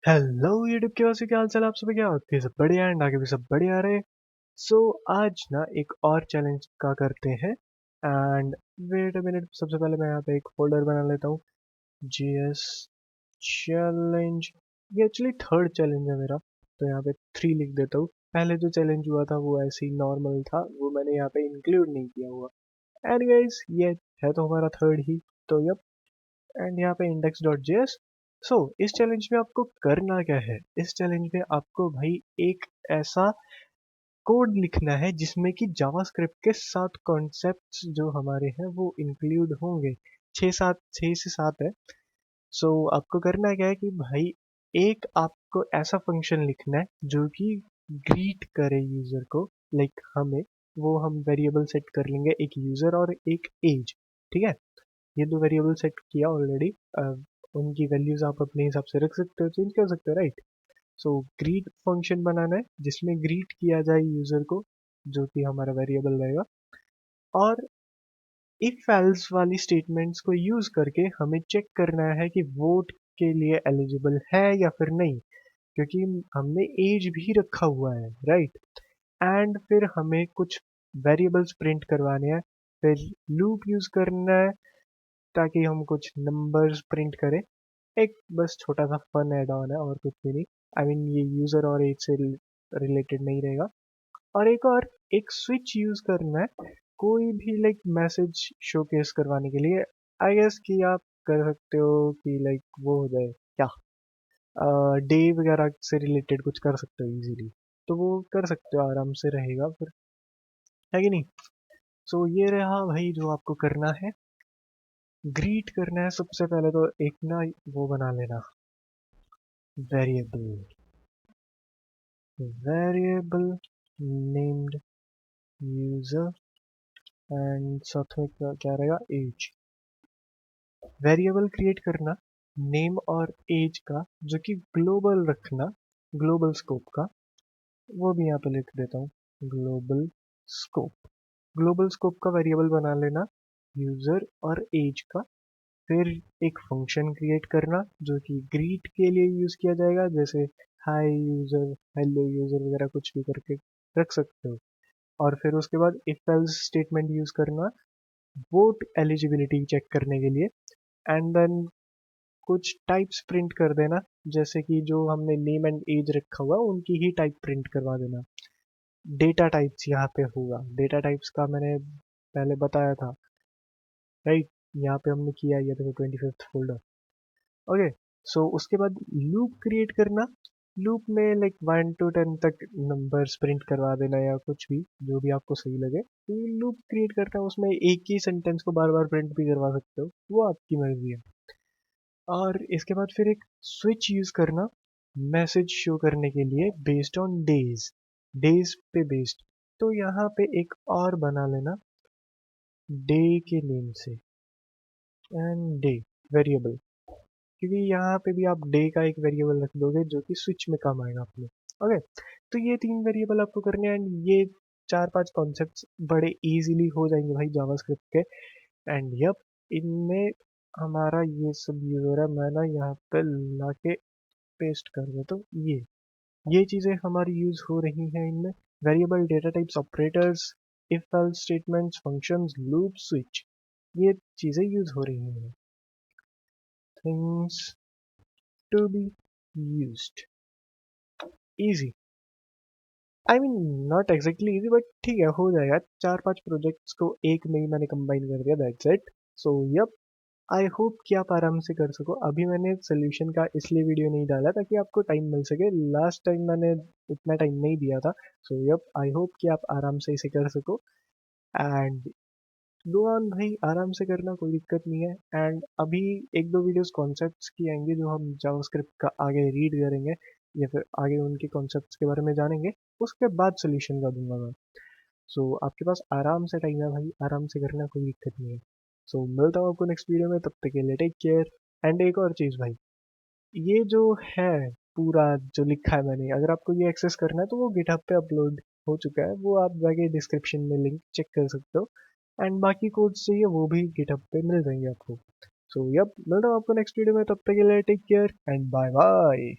Hello YouTube के वासी, क्या हाल चाल आप सभी? क्या आपके सब बढ़िया एंड आगे भी सब बढ़िया रहे। सो आज ना एक और चैलेंज का करते हैं। एंड वेट अ मिनट, सबसे पहले मैं यहाँ पे एक फोल्डर बना लेता हूँ। GS challenge. ये एक्चुअली थर्ड चैलेंज है मेरा, तो यहाँ पे 3 लिख देता हूँ। पहले जो चैलेंज हुआ था वो ऐसे ही नॉर्मल था, वो मैंने यहाँ पे इंक्लूड नहीं किया हुआ। एनीवेज ये है तो हमारा थर्ड ही। तो यप, एंड यहाँ पे index.js। सो इस चैलेंज में आपको करना क्या है? इस चैलेंज में आपको भाई एक ऐसा कोड लिखना है जिसमें कि जावास्क्रिप्ट के 7 कॉन्सेप्ट्स जो हमारे हैं वो इंक्लूड होंगे। 6 से 7 है। सो आपको करना क्या है कि भाई एक आपको ऐसा फंक्शन लिखना है जो कि ग्रीट करे यूजर को, लाइक हमें। वो हम वेरिएबल सेट कर लेंगे, एक यूजर और एक एज। ठीक है, ये दो वेरिएबल सेट किया ऑलरेडी। उनकी वैल्यूज आप अपने हिसाब से रख सकते हो, चेंज कर सकते हो, राइट। सो ग्रीट फंक्शन बनाना है जिसमें ग्रीट किया जाए यूजर को, जो कि हमारा वेरिएबल रहेगा। और इफ एल्स वाली स्टेटमेंट्स को यूज करके हमें चेक करना है कि वोट के लिए एलिजिबल है या फिर नहीं, क्योंकि हमने एज भी रखा हुआ है, राइट। एंड फिर हमें कुछ वेरिएबल्स प्रिंट करवाने हैं, फिर लूप यूज करना है ताकि हम कुछ नंबर्स प्रिंट करें। एक बस छोटा सा फन ऐड ऑन है और कुछ भी नहीं। आई मीन ये यूजर और एज से रिलेटेड नहीं रहेगा। और एक स्विच यूज करना है कोई भी लाइक मैसेज शोकेस करवाने के लिए। आई गेस कि आप कर सकते हो कि लाइक वो हो जाए क्या, डे वगैरह से रिलेटेड कुछ कर सकते हो इजीली। तो वो कर सकते हो, आराम से रहेगा फिर, है कि नहीं। सो ये रहा भाई जो आपको करना है। ग्रीट करना है सबसे पहले तो एक ना वो बना लेना, variable. Variable named user and साथ में क्या क्या रहेगा, एज। वेरिएबल क्रिएट करना नेम और एज का, जो कि ग्लोबल रखना, ग्लोबल स्कोप का। वो भी यहाँ पे लिख देता हूँ, ग्लोबल स्कोप। ग्लोबल स्कोप का वेरिएबल बना लेना यूजर और एज का। फिर एक फंक्शन क्रिएट करना जो कि ग्रीट के लिए यूज किया जाएगा, जैसे हाय यूजर, हेलो यूजर वगैरह कुछ भी करके रख सकते हो। और फिर उसके बाद इफ एल्स स्टेटमेंट यूज करना वोट एलिजिबिलिटी चेक करने के लिए। एंड देन कुछ टाइप्स प्रिंट कर देना, जैसे कि जो हमने नेम एंड एज रखा हुआ उनकी ही टाइप प्रिंट करवा देना। डेटा टाइप्स यहाँ पे होगा, डेटा टाइप्स का मैंने पहले बताया था, राइट। यहाँ पे हमने किया, ये देखो 25th फोल्डर। ओके। सो उसके बाद लूप क्रिएट करना। लूप में लाइक 1 to 10 तक नंबर्स प्रिंट करवा देना या कुछ भी, जो भी आपको सही लगे। लूप क्रिएट करना है, उसमें एक ही सेंटेंस को बार बार प्रिंट भी करवा सकते हो, वो आपकी मर्जी है। और इसके बाद फिर एक स्विच यूज करना मैसेज शो करने के लिए बेस्ड ऑन डेज, डेज पे बेस्ड। तो यहाँ पे एक और बना लेना डे के नेम से, एंड डे वेरिएबल, क्योंकि यहाँ पे भी आप डे का एक वेरिएबल रख दोगे जो कि स्विच में काम आएगा अपने। ओके। तो ये 3 वेरिएबल आपको करने हैं, एंड ये 4-5 कॉन्सेप्ट्स बड़े इजीली हो जाएंगे भाई जावास्क्रिप्ट के। एंड यप, इनमें हमारा ये सब यूज हो रहा है। मैं ना यहाँ पे लाके पेस्ट कर देता हूँ। ये चीज़ें हमारी यूज हो रही हैं इनमें। Variable, data types, operators, if else statements, functions, loop, switch, ये चीज़ें यूज हो रही हैं। Things to be used, easy. I mean not exactly easy, but ठीक है, हो जाएगा। 4-5 प्रोजेक्ट्स को एक में ही मैंने कंबाइन कर दिया, that's it. So yup, I hope कि आप आराम से कर सको। अभी मैंने सोल्यूशन का इसलिए वीडियो नहीं डाला ताकि आपको टाइम मिल सके, लास्ट टाइम मैंने उतना टाइम नहीं दिया था। सो यप, आई होप कि आप आराम से इसे कर सको। एंड गो ऑन भाई, आराम से करना, कोई दिक्कत नहीं है। एंड अभी 1-2 वीडियोस कॉन्सेप्ट्स की आएंगे जो हम जावास्क्रिप्ट का आगे रीड करेंगे, या फिर आगे उनके कॉन्सेप्ट्स के बारे में जानेंगे। उसके बाद सोल्यूशन का दूंगा मैं। सो आपके पास आराम से टाइम है भाई, आराम से करना, कोई दिक्कत नहीं है। सो मिलता हूँ आपको नेक्स्ट वीडियो में, तब तक के लिए टेक केयर। एंड एक और चीज़ भाई, ये जो है पूरा जो लिखा है मैंने, अगर आपको ये एक्सेस करना है तो वो गिटहब पे अपलोड हो चुका है, वो आप जाके डिस्क्रिप्शन में लिंक चेक कर सकते हो। एंड बाकी कोड चाहिए वो भी गिटहब पे मिल जाएंगे आपको। सो यप, मिलता हूँ आपको नेक्स्ट वीडियो में, तब तक के लिए take care and bye bye.